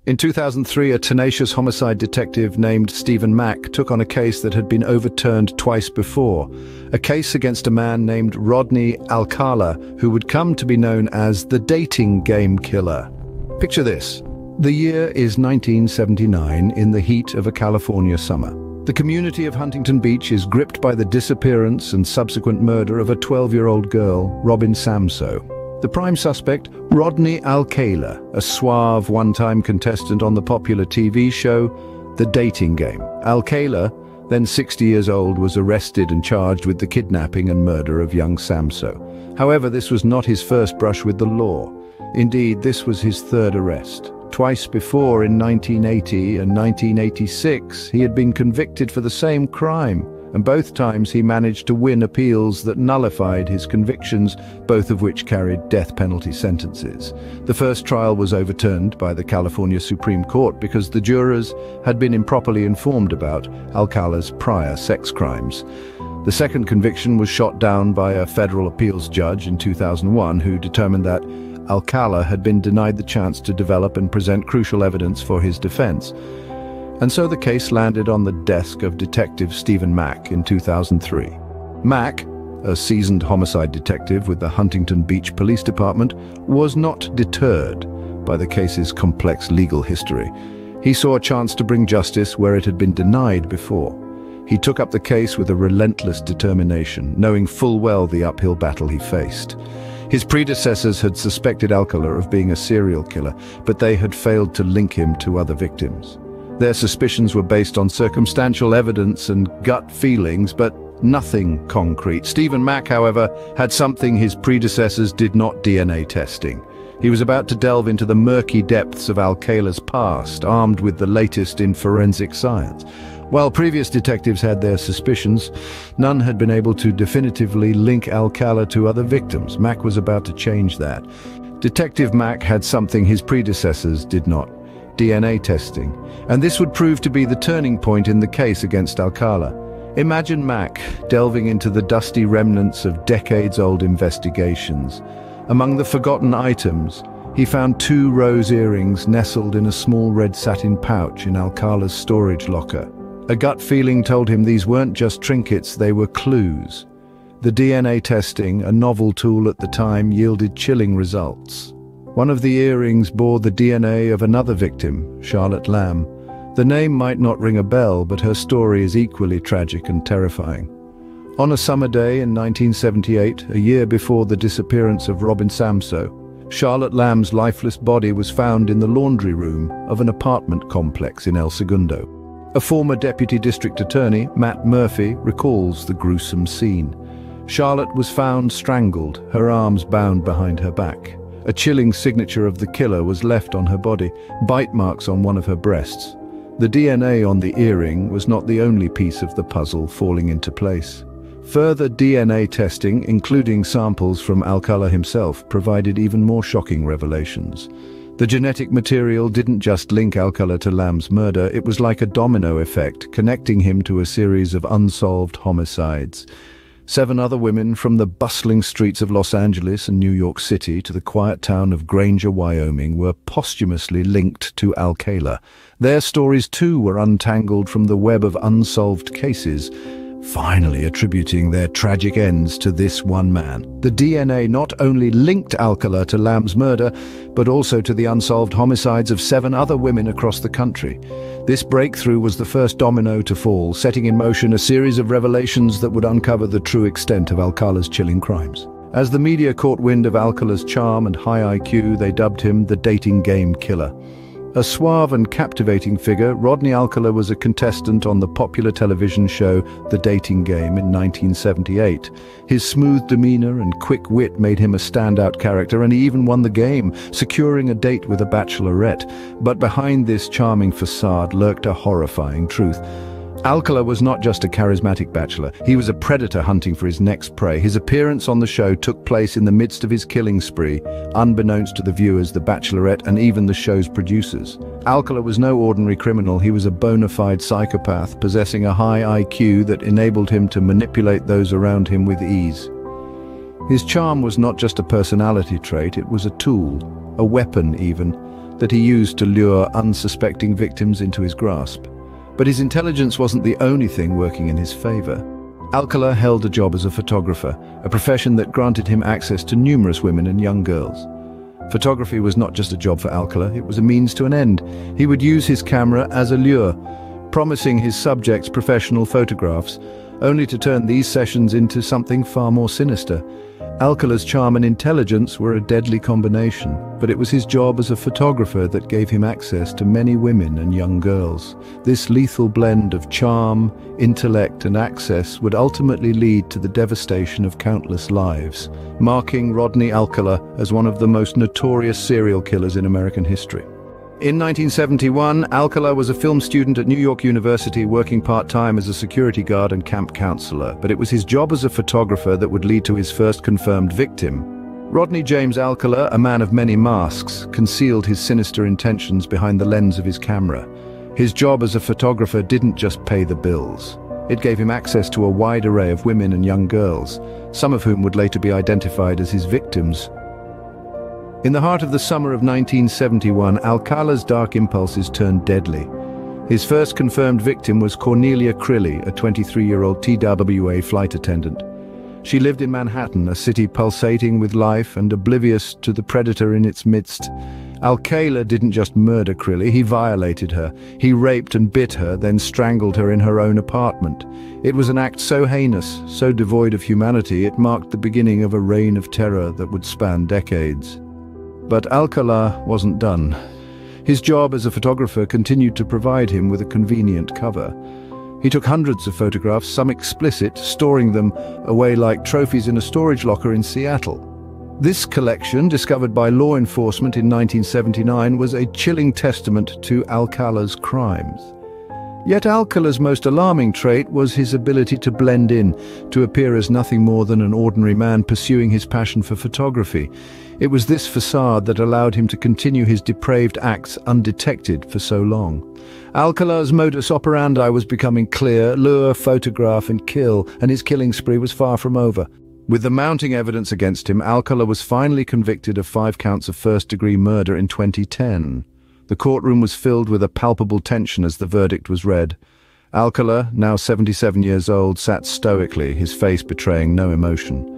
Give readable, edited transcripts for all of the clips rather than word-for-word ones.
In 2003, a tenacious homicide detective named Stephen Mack took on a case that had been overturned twice before, a case against a man named Rodney Alcala, who would come to be known as the dating game killer. Picture this. The year is 1979, in the heat of a California summer. The community of Huntington Beach is gripped by the disappearance and subsequent murder of a 12-year-old girl, Robin Samsoe. The prime suspect, Rodney Alcala, a suave one-time contestant on the popular TV show, The Dating Game. Alcala, then 60 years old, was arrested and charged with the kidnapping and murder of young Samsoe. However, this was not his first brush with the law. Indeed, this was his third arrest. Twice before, in 1980 and 1986, he had been convicted for the same crime, and both times he managed to win appeals that nullified his convictions, both of which carried death penalty sentences. The first trial was overturned by the California Supreme Court because the jurors had been improperly informed about Alcala's prior sex crimes. The second conviction was shot down by a federal appeals judge in 2001, who determined that Alcala had been denied the chance to develop and present crucial evidence for his defense. And so the case landed on the desk of Detective Stephen Mack in 2003. Mack, a seasoned homicide detective with the Huntington Beach Police Department, was not deterred by the case's complex legal history. He saw a chance to bring justice where it had been denied before. He took up the case with a relentless determination, knowing full well the uphill battle he faced. His predecessors had suspected Alcala of being a serial killer, but they had failed to link him to other victims. Their suspicions were based on circumstantial evidence and gut feelings, but nothing concrete. Stephen Mack, however, had something his predecessors did not: DNA testing. He was about to delve into the murky depths of Alcala's past, armed with the latest in forensic science. While previous detectives had their suspicions, none had been able to definitively link Alcala to other victims. Mack was about to change that. Detective Mack had something his predecessors did not: DNA testing. And this would prove to be the turning point in the case against Alcala. Imagine Mack delving into the dusty remnants of decades-old investigations. Among the forgotten items, he found 2 rose earrings nestled in a small red satin pouch in Alcala's storage locker. A gut feeling told him these weren't just trinkets, they were clues. The DNA testing, a novel tool at the time, yielded chilling results. One of the earrings bore the DNA of another victim, Charlotte Lamb. The name might not ring a bell, but her story is equally tragic and terrifying. On a summer day in 1978, a year before the disappearance of Robin Samsoe, Charlotte Lamb's lifeless body was found in the laundry room of an apartment complex in El Segundo. A former deputy district attorney, Matt Murphy, recalls the gruesome scene. Charlotte was found strangled, her arms bound behind her back. A chilling signature of the killer was left on her body, bite marks on one of her breasts. The DNA on the earring was not the only piece of the puzzle falling into place. Further DNA testing, including samples from Alcala himself, provided even more shocking revelations. The genetic material didn't just link Alcala to Lamb's murder, it was like a domino effect, connecting him to a series of unsolved homicides. 7 other women, from the bustling streets of Los Angeles and New York City to the quiet town of Granger, Wyoming, were posthumously linked to Alcala. Their stories too were untangled from the web of unsolved cases, finally attributing their tragic ends to this one man. The DNA not only linked Alcala to Lamb's murder, but also to the unsolved homicides of 7 other women across the country. This breakthrough was the first domino to fall, setting in motion a series of revelations that would uncover the true extent of Alcala's chilling crimes. As the media caught wind of Alcala's charm and high IQ, they dubbed him the dating game killer. A suave and captivating figure, Rodney Alcala was a contestant on the popular television show The Dating Game in 1978. His smooth demeanor and quick wit made him a standout character, and he even won the game, securing a date with a bachelorette. But behind this charming facade lurked a horrifying truth. Alcala was not just a charismatic bachelor, he was a predator hunting for his next prey. His appearance on the show took place in the midst of his killing spree, unbeknownst to the viewers, the bachelorette, and even the show's producers. Alcala was no ordinary criminal, he was a bona fide psychopath, possessing a high IQ that enabled him to manipulate those around him with ease. His charm was not just a personality trait, it was a tool, a weapon even. that he used to lure unsuspecting victims into his grasp. But his intelligence wasn't the only thing working in his favor. Alcala held a job as a photographer, a profession that granted him access to numerous women and young girls. Photography was not just a job for Alcala, it was a means to an end. He would use his camera as a lure, promising his subjects professional photographs, only to turn these sessions into something far more sinister. Alcala's charm and intelligence were a deadly combination, but it was his job as a photographer that gave him access to many women and young girls. This lethal blend of charm, intellect, and access would ultimately lead to the devastation of countless lives, marking Rodney Alcala as one of the most notorious serial killers in American history. In 1971, Alcala was a film student at New York University working part-time as a security guard and camp counselor, but it was his job as a photographer that would lead to his first confirmed victim. Rodney James Alcala, a man of many masks, concealed his sinister intentions behind the lens of his camera. His job as a photographer didn't just pay the bills. It gave him access to a wide array of women and young girls, some of whom would later be identified as his victims. In the heart of the summer of 1971, Alcala's dark impulses turned deadly. His first confirmed victim was Cornelia Crilly, a 23-year-old TWA flight attendant. She lived in Manhattan, a city pulsating with life and oblivious to the predator in its midst. Alcala didn't just murder Crilly, he violated her. He raped and bit her, then strangled her in her own apartment. It was an act so heinous, so devoid of humanity, it marked the beginning of a reign of terror that would span decades. But Alcala wasn't done. His job as a photographer continued to provide him with a convenient cover. He took hundreds of photographs, some explicit, storing them away like trophies in a storage locker in Seattle. This collection, discovered by law enforcement in 1979, was a chilling testament to Alcala's crimes. Yet Alcala's most alarming trait was his ability to blend in, to appear as nothing more than an ordinary man pursuing his passion for photography. It was this facade that allowed him to continue his depraved acts undetected for so long. Alcala's modus operandi was becoming clear: lure, photograph, and kill, and his killing spree was far from over. With the mounting evidence against him, Alcala was finally convicted of 5 counts of first-degree murder in 2010. The courtroom was filled with a palpable tension as the verdict was read. Alcala, now 77 years old, sat stoically, his face betraying no emotion.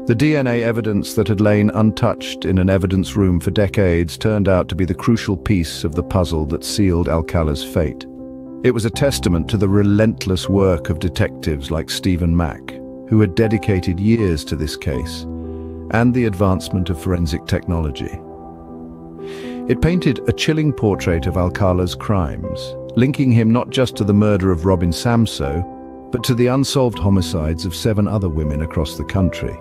The DNA evidence that had lain untouched in an evidence room for decades turned out to be the crucial piece of the puzzle that sealed Alcala's fate. It was a testament to the relentless work of detectives like Stephen Mack, who had dedicated years to this case, and the advancement of forensic technology. It painted a chilling portrait of Alcala's crimes, linking him not just to the murder of Robin Samsoe, but to the unsolved homicides of 7 other women across the country.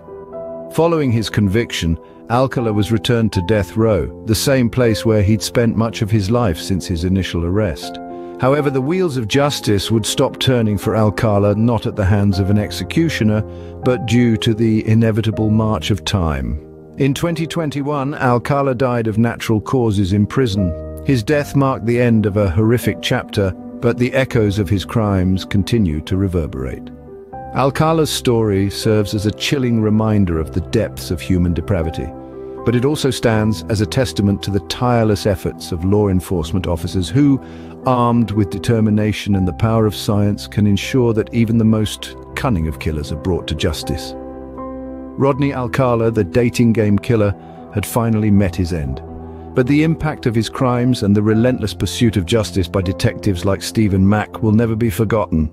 Following his conviction, Alcala was returned to death row, the same place where he'd spent much of his life since his initial arrest. However, the wheels of justice would stop turning for Alcala, not at the hands of an executioner, but due to the inevitable march of time. In 2021, Alcala died of natural causes in prison. His death marked the end of a horrific chapter, but the echoes of his crimes continue to reverberate. Alcala's story serves as a chilling reminder of the depths of human depravity, but it also stands as a testament to the tireless efforts of law enforcement officers who, armed with determination and the power of science, can ensure that even the most cunning of killers are brought to justice. Rodney Alcala, the dating game killer, had finally met his end. But the impact of his crimes and the relentless pursuit of justice by detectives like Stephen Mack will never be forgotten.